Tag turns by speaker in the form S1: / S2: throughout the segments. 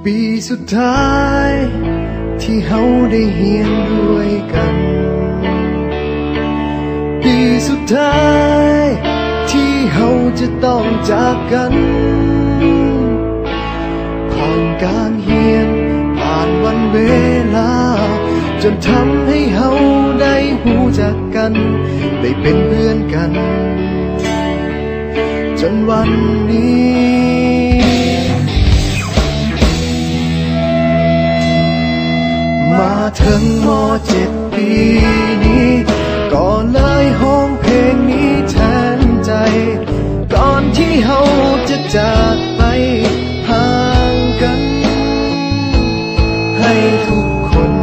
S1: ปีสุดท้ายที่เฮาได้เฮียนด้วยกันปีสุดท้ายที่เฮาจะต้องจากกันผ่านการเฮียนผ่านวันเวลาจนทำให้เฮาได้หูจักกันได้เป็นเพื่อนกันจนวันนี้มาถึงม.7 ปีนี้ก็เลยห้องเพลงนี้แทนใจก่อนที่เฮาจะจากไปห่างกันให้ทุกคน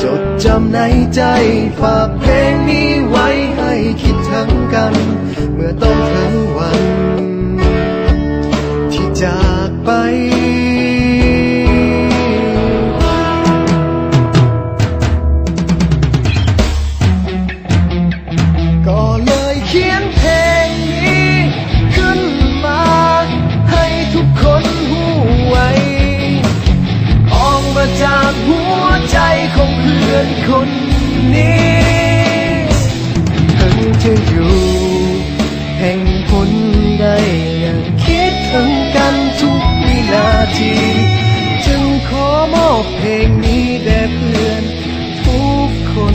S1: จดจำในใจฝากเพลงนี้ไว้ให้คิดถึงกันเมื่อต้องถึงวันที่จากไปก็เลยเขียนเพลงนี้ขึ้นมาให้ทุกคนหูไว้ออกมาจากหัวใจของเพื่อนคนนี้ถึงจะอยู่แห่งผลใดยังคิดถึงกันทุกวินาทีจึงขอมอบเพลงนี้แด่เพื่อนทุกคน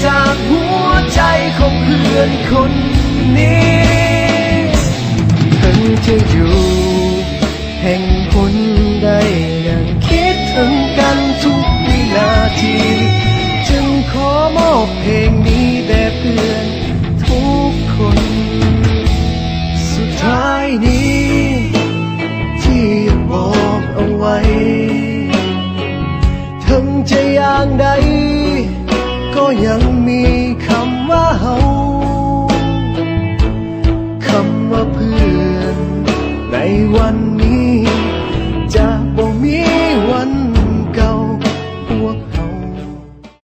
S1: จากหัวใจของเพื่อนคนนี้ถึงจะอยู่แห่งผลใดยังคิดถึงกันทุกวินาทีจึงขอมอบเพลงนี้แด่เพื่อนทุกคนสุดท้ายนี้ที่บอกเอาไว้ถึงจะอย่างใดก็ยังมีคำว่าเฮาคำว่าเพื่อนในวัน